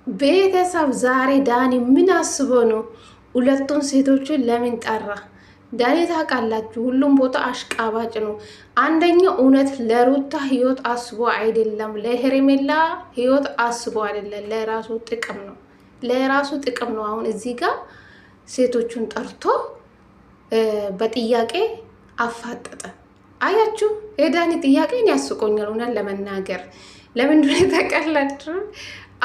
ቤተሰብ ዛሬ ዳኒ ምን አስቦ ነው ሁለቱን ሴቶችን ለምን ጠራ? ዳኒ ታውቃላችሁ፣ ሁሉም ቦታ አሽቃባጭ ነው። አንደኛው እውነት ለሩታ ህይወት አስቦ አይደለም፣ ለሄርሜላ ህይወት አስቦ አይደለም፣ ለራሱ ጥቅም ነው። ለራሱ ጥቅም ነው። አሁን እዚህ ጋር ሴቶቹን ጠርቶ በጥያቄ አፋጠጠ። አያችሁ፣ የዳኒ ጥያቄን ያስቆኛል። እውነት ለመናገር ለምንድን ነው ተቀላችሁ?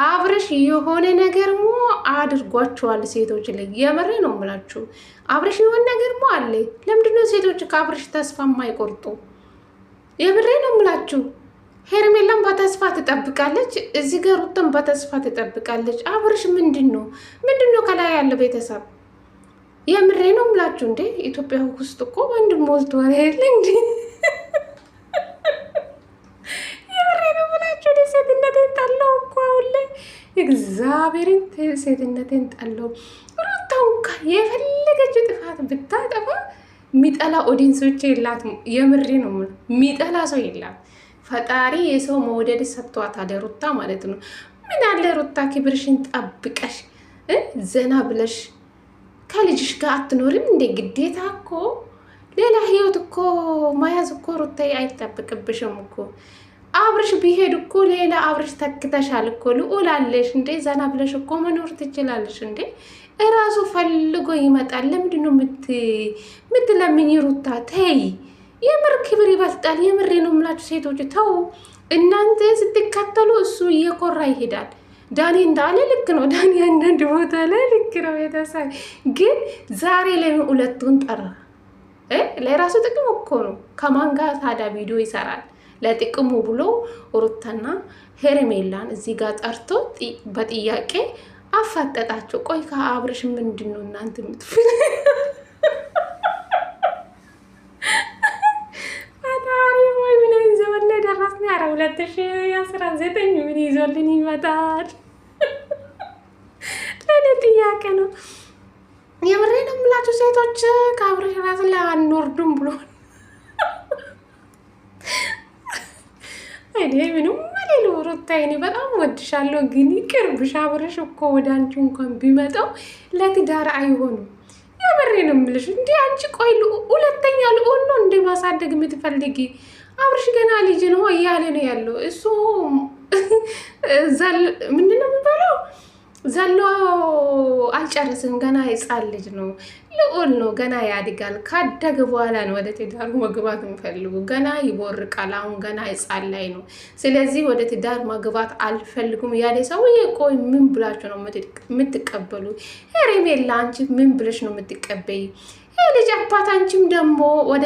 አብረሽ የሆነ ነገር ሞ አድርጓቸዋል ሴቶች ላይ። የምሬ ነው የምላችሁ፣ አብረሽ የሆነ ነገር ሞ አለ። ለምንድነው ሴቶች ከአብረሽ ተስፋ የማይቆርጡ? የምሬ ነው የምላችሁ። ሄርሜላን በተስፋ ትጠብቃለች፣ እዚህ ጋር ሩታን በተስፋ ትጠብቃለች። አብረሽ ምንድነው ከላይ ያለ ቤተሰብ? የምሬ ነው የምላችሁ። እንዴ ኢትዮጵያ ውስጥ እኮ ወንድ ሞልቷል አይደል እንዴ? ሴትነቴን ጠላው እኮ አሁን ላይ እግዚአብሔርን ሴትነቴን ጠላው። ሩታ እንኳ የፈለገችው ጥፋት ብታጠፋ ሚጠላ ኦዲንሶች የላትም። የምሬ ነው ሚጠላ ሰው የላት። ፈጣሪ የሰው መውደድ ሰጥቷታል ሩታ ማለት ነው። ምን አለ ሩታ ክብርሽን ጠብቀሽ ዘና ብለሽ ከልጅሽ ጋር አትኖሪም እንደ ግዴታ እኮ ሌላ ህይወት እኮ መያዝ እኮ ሩታ አይጠብቅብሽም እኮ። አብርሽ ቢሄድ እኮ ሌላ አብርሽ ተክተሻል እኮ ልዑላለሽ እንዴ? ዘና ብለሽ እኮ መኖር ትችላለሽ እንዴ? እራሱ ፈልጎ ይመጣል። ለምንድን ነው ምትለምኝ? ሩታ ተይ፣ የምር ክብር ይበልጣል። የምሬ ነው የምላችሁ ሴቶች ተው። እናንተ ስትከተሉ እሱ እየኮራ ይሄዳል። ዳኒ እንዳለ ልክ ነው። ዳኒ አንዳንድ ቦታ ላይ ልክ ነው። ቤተሰብ ግን ዛሬ ላይ ሁለቱን ጠራ። ለራሱ ጥቅም እኮ ነው። ከማን ጋር ታዲያ ቪዲዮ ይሰራል? ለጥቅሙ ብሎ ሩታና ሄርሜላን እዚህ ጋር ጠርቶ በጥያቄ አፋጠጣቸው። ቆይ ከአብርሽ ምንድን ነው እናንተ የምትፍል? ፈጣሪ ወይ ምን ዘመን ላይ ደረስን? ኧረ 2019 ምን ይዞልን ይመጣል? ለኔ ጥያቄ ነው። የምሬ ነው የምላችሁ ሴቶች ከአብርሽ ራስ ላይ አንወርዱም ብሎ እኔ ምንም ማለት ነው። ሩታ እኔ በጣም ወድሻለሁ፣ ግን ይቅርብሽ። አብረሽ እኮ ወደ አንቺ እንኳን ቢመጣው ለትዳር አይሆንም። የምሬ ነው የምልሽ። እንዴ አንቺ ቆይ ሁለተኛ ልሆን ነው እንደ ማሳደግ የምትፈልጊ? አብረሽ ገና ልጅ ነው እያለ ነው ያለው እሱ። ምንድን ነው የሚባለው? ዘሎ አልጨርስም፣ ገና ህፃን ልጅ ነው። ልዑል ነው፣ ገና ያድጋል። ካደገ በኋላ ነው ወደ ትዳር መግባት የሚፈልጉ። ገና ይቦርቃል፣ አሁን ገና ህፃን ላይ ነው። ስለዚህ ወደ ትዳር መግባት አልፈልጉም ያለ ሰውዬ ቆይ ምን ብላችሁ ነው የምትቀበሉ? ሄርሜላ አንቺ ምን ብለሽ ነው የምትቀበይ? ልጅ አባት አንቺም ደግሞ ወደ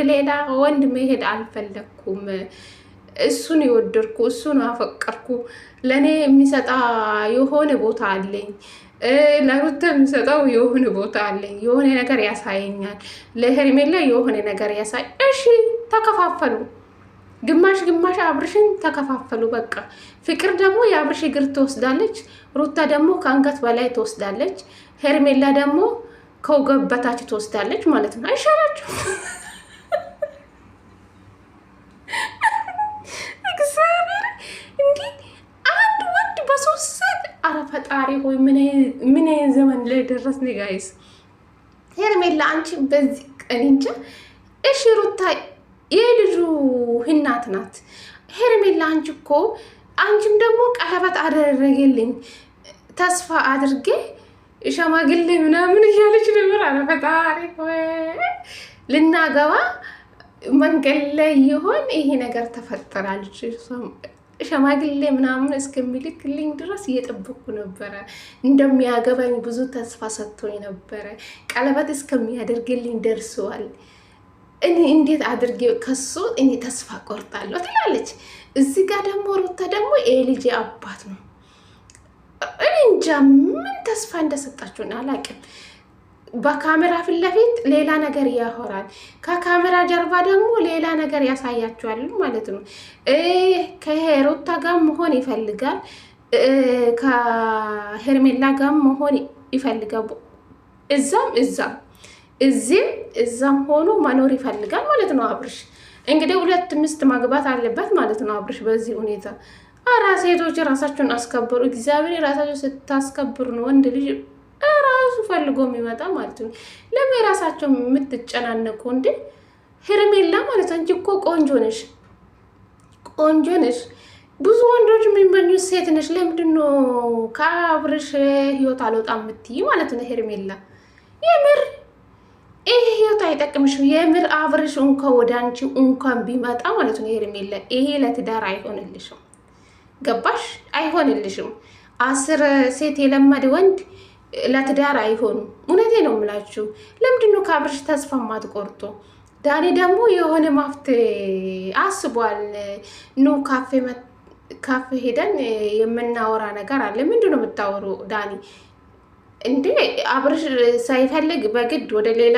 ሌላ ወንድ መሄድ አልፈለግኩም። እሱን የወደድኩ እሱን አፈቀርኩ። ለእኔ የሚሰጣ የሆነ ቦታ አለኝ፣ ለሩታ የሚሰጠው የሆነ ቦታ አለኝ። የሆነ ነገር ያሳየኛል፣ ለሄርሜላ የሆነ ነገር ያሳይ። እሺ ተከፋፈሉ፣ ግማሽ አብርሽን ተከፋፈሉ። በቃ ፍቅር ደግሞ የአብርሽ እግር ትወስዳለች፣ ሩታ ደግሞ ከአንገት በላይ ትወስዳለች፣ ሄርሜላ ደግሞ ከወገብ በታች ትወስዳለች ማለት ነው። አይሻላችሁ? ፈጣሪ ሆይ ምን ዘመን ላይ ደረስን ጋይስ። ሄርሜላ አንቺ በዚህ ቀን እንጃ። እሺ ሩታ የልጁ እናት ናት። ሄርሜላ አንቺ እኮ አንቺም ደግሞ ቀለበት አደረገልኝ ተስፋ አድርጌ ሸማግሌ ምናምን እያለች ነበር። አረ ፈጣሪ ሆይ ልናገባ መንገድ ላይ ይሆን ይሄ ነገር ተፈጠራለች። ሸማግሌ ምናምን እስከሚልክልኝ ድረስ እየጠበኩ ነበረ። እንደሚያገባኝ ብዙ ተስፋ ሰጥቶኝ ነበረ። ቀለበት እስከሚያደርግልኝ ደርሰዋል። እኔ እንዴት አድርጌ ከሱ እኔ ተስፋ ቆርጣለሁ ትላለች። እዚህ ጋር ደግሞ ሩታ ደግሞ የልጅ አባት ነው። እኔ እንጃ ምን ተስፋ እንደሰጣችሁን አላውቅም። በካሜራ ፊት ለፊት ሌላ ነገር ያወራል፣ ከካሜራ ጀርባ ደግሞ ሌላ ነገር ያሳያቸዋል ማለት ነው። ከሩታ ጋር መሆን ይፈልጋል፣ ከሄርሜላ ጋር መሆን ይፈልጋል። እዛም ሆኖ መኖር ይፈልጋል ማለት ነው። አብርሽ እንግዲህ 2 ሚስት ማግባት አለበት ማለት ነው። አብርሽ በዚህ ሁኔታ አራ ሴቶች ራሳቸውን አስከብሩ። እግዚአብሔር ራሳቸው ስታስከብሩ ነው ወንድ ልጅ ራሱ ፈልጎ የሚመጣ ማለት ነው። ለምን ራሳቸው የምትጨናነቁ እንዴ? ሄርሜላ ማለት አንቺ እኮ ቆንጆ ነሽ፣ ቆንጆ ነሽ። ብዙ ወንዶች የሚመኙት ሴት ነሽ። ለምንድነው ከአብርሽ ህይወት አልወጣም የምትይ ማለት ነው? ሄርሜላ የምር ይሄ ህይወት አይጠቅምሽም። የምር አብርሽ እንኳን ወደ አንቺ እንኳን ቢመጣ ማለት ነው ሄርሜላ ይሄ ለትዳር አይሆንልሽም። ገባሽ? አይሆንልሽም። 10 ሴት የለመደ ወንድ ለትዳር አይሆኑም። እውነቴ ነው የምላችሁ። ለምንድነው ከአብርሽ ተስፋ ማትቆርጡ? ዳኒ ደግሞ የሆነ ማፍት አስቧል። ኑ ካፌ ሄደን የምናወራ ነገር አለ። ምንድነው የምታወሩ ዳኒ? እንዴ አብርሽ ሳይፈልግ በግድ ወደ ሌላ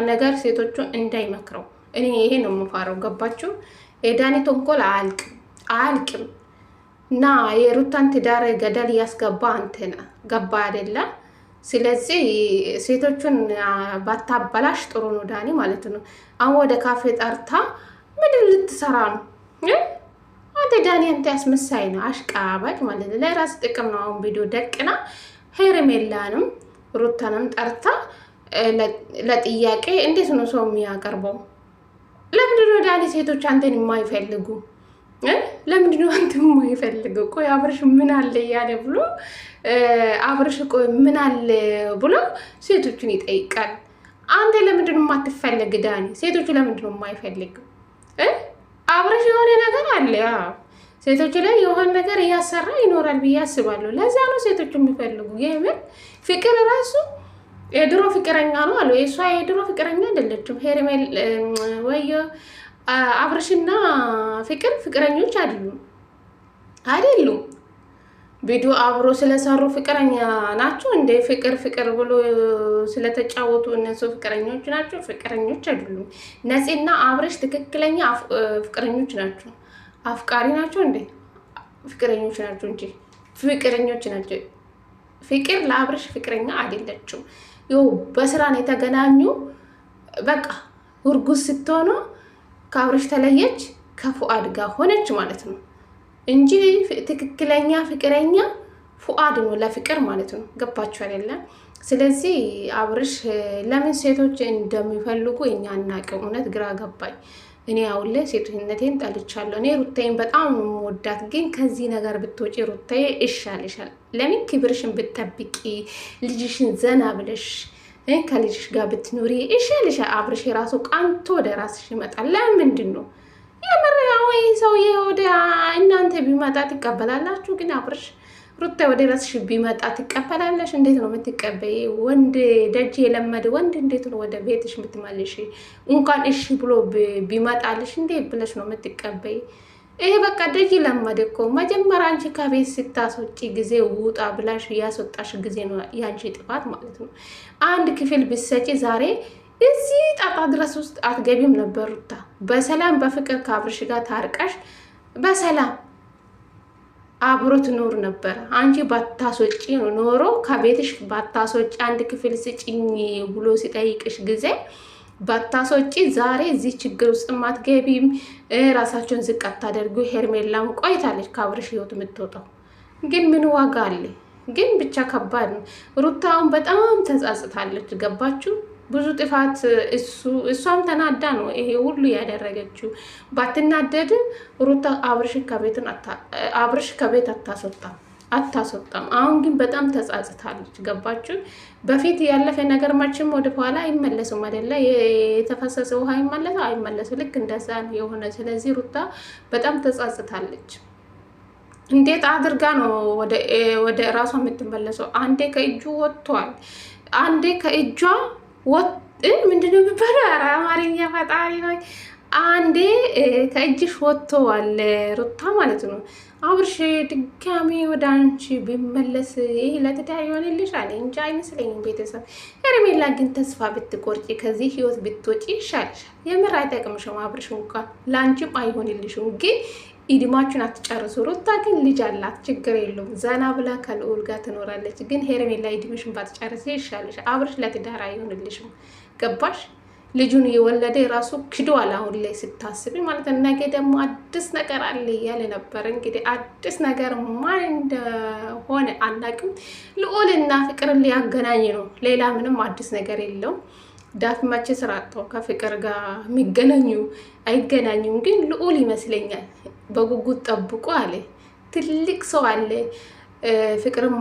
ነገር ሴቶቹ እንዳይመክረው እኔ ይሄ ነው የምፋረው። ገባችሁ? የዳኒ ተንኮል አያልቅም እና የሩታን ትዳር ገደል እያስገባ አንተና ገባ አይደለ? ስለዚህ ሴቶቹን ባታበላሽ ጥሩ ነው ዳኒ ማለት ነው። አሁን ወደ ካፌ ጠርታ ምንድን ልትሰራ ነው አንተ ዳኒ? አንተ ያስመሳይ ነው፣ አሽቃባጭ ማለት ነው። ለራስ ጥቅም ነው። አሁን ቪዲዮ ደቅና ሄርሜላንም ሩታንም ጠርታ ለጥያቄ እንዴት ነው ሰው የሚያቀርበው? ለምንድነው ዳኒ ሴቶች አንተን የማይፈልጉ? ለምንድነው አንተ የማይፈልጉ? ቆይ አብርሽ ምን አለ እያለ ብሎ አብርሽ ቆይ ምን አለ ብሎ ሴቶችን ይጠይቃል። አንተ ለምንድነው የማትፈልግ ዳኒ? ሴቶቹ ለምንድነው የማይፈልጉ? አብርሽ የሆነ ነገር አለ ሴቶች ላይ የሆነ ነገር እያሰራ ይኖራል ብዬ አስባለሁ። ለዛ ነው ሴቶች የሚፈልጉ። የምር ፍቅር ራሱ የድሮ ፍቅረኛ ነው አሉ። የእሷ የድሮ ፍቅረኛ አይደለችም። ሄርሜል ወይ አብርሽና ፍቅር ፍቅረኞች አይደሉም። ቪዲዮ አብሮ ስለሰሩ ፍቅረኛ ናቸው እንደ ፍቅር ብሎ ስለተጫወቱ እነሱ ፍቅረኞች ናቸው? ፍቅረኞች አይደሉም። ነፂና አብርሽ ትክክለኛ ፍቅረኞች ናቸው። አፍቃሪ ናቸው እንዴ? ፍቅረኞች ናቸው እንጂ ፍቅረኞች ናቸው። ፍቅር ለአብርሽ ፍቅረኛ አይደለችም። ይኸው በስራ ነው የተገናኙ። በቃ እርጉዝ ስትሆኑ ከአብርሽ ተለየች፣ ከፉአድ ጋር ሆነች ማለት ነው እንጂ ትክክለኛ ፍቅረኛ ፉአድ ነው ለፍቅር ማለት ነው። ገባችሁ አይደለም? ስለዚህ አብርሽ ለምን ሴቶች እንደሚፈልጉ እኛ አናውቅም። እውነት ግራ ገባኝ። እኔ አሁን ላይ ሴትነቴን ጠልቻለሁ። እኔ ሩታዬን በጣም ወዳት፣ ግን ከዚህ ነገር ብትወጪ ሩታዬ ይሻልሻል። ለምን ክብርሽን ብትጠብቂ ልጅሽን ዘና ብለሽ ከልጅሽ ጋር ብትኖሪ ይሻልሻል። አብርሽ የራሱ ቃንቶ ወደ ራስሽ ይመጣል። ለምንድን ነው የምር ወይ ሰውዬ ወደ እናንተ ቢመጣ ትቀበላላችሁ? ግን አብርሽ ሩታ ወደ ራስሽ ቢመጣ ትቀበላለሽ? እንዴት ነው የምትቀበይ? ወንድ ደጅ የለመደ ወንድ እንዴት ነው ወደ ቤትሽ የምትመልሽ? እንኳን እሺ ብሎ ቢመጣልሽ እንዴት ብለሽ ነው የምትቀበይ? ይሄ በቃ ደጅ ለመደ እኮ። መጀመሪያ አንቺ ከቤት ስታስወጪ ጊዜ ውጣ ብላሽ ያስወጣሽ ጊዜ ነው ያንቺ ጥፋት ማለት ነው። አንድ ክፍል ብትሰጪ ዛሬ እዚህ ጣጣ ድረስ ውስጥ አትገቢም ነበር ሩታ። በሰላም በፍቅር ከአብርሽ ጋር ታርቀሽ በሰላም አብሮ ትኖር ነበር። አንቺ ባታስወጪ ኖሮ ከቤትሽ ባታስወጪ አንድ ክፍል ስጭኝ ብሎ ሲጠይቅሽ ጊዜ ባታስወጪ ዛሬ እዚህ ችግር ውስጥ ማትገቢም። ራሳቸውን ዝቅ አታደርጉ። ሄርሜላም ቆይታለች ከአብርሽ ህይወት የምትወጣው። ግን ምን ዋጋ አለ? ግን ብቻ ከባድ ነው። ሩታውን በጣም ተጻጽታለች። ገባችሁ? ብዙ ጥፋት እሷም ተናዳ ነው ይሄ ሁሉ ያደረገችው። ባትናደድ ሩታ አብርሽ ከቤት አታስወጣም። አሁን ግን በጣም ተጻጽታለች። ገባችሁ? በፊት ያለፈ ነገር መቼም ወደ ኋላ አይመለስም አይደለ? የተፈሰሰ ውሃ አይመለስም። ልክ እንደዛ ነው የሆነ። ስለዚህ ሩታ በጣም ተጻጽታለች። እንዴት አድርጋ ነው ወደ ራሷ የምትመለሰው? አንዴ ከእጁ ወጥቷል፣ አንዴ ከእጇ ምንድነው የሚባለው? ኧረ አማርኛ ፈጣሪ ሆይ። አንዴ ከእጅሽ ወጥተዋል ሩታ ማለት ነው። አብርሽ ድጋሜ ወደ አንቺ ቢመለስ ይህ ለትዳር ይሆንልሻል እንጂ አይመስለኝም። ቤተሰብ ሄርሜላ ግን ተስፋ ብትቆርጪ ከዚህ ህይወት ብትወጪ ይሻልሻል። የምር አይጠቅምሽም። አብርሽ እንኳን ለአንቺም አይሆንልሽም። ግን ኢድማችሁን አትጨርሱ። ሩታ ግን ልጅ አላት፣ ችግር የለውም። ዘና ብላ ከልዑል ጋር ትኖራለች። ግን ሄርሜላ ኢድምሽን ባትጨርስ ይሻልሻል። አብርሽ ለትዳር አይሆንልሽም። ገባሽ? ልጁን የወለደ ራሱ ክዷል። አሁን ላይ ስታስቢ ማለት ነው። ነገ ደግሞ አዲስ ነገር አለ እያለ ነበር። እንግዲህ አዲስ ነገር ማን እንደሆነ አናውቅም። ልዑልና ፍቅርን ሊያገናኝ ነው። ሌላ ምንም አዲስ ነገር የለውም። ዳፍ መቼ ስራ አጥተው ከፍቅር ጋር የሚገናኙ አይገናኙም። ግን ልዑል ይመስለኛል በጉጉት ጠብቆ አለ። ትልቅ ሰው አለ ፍቅርን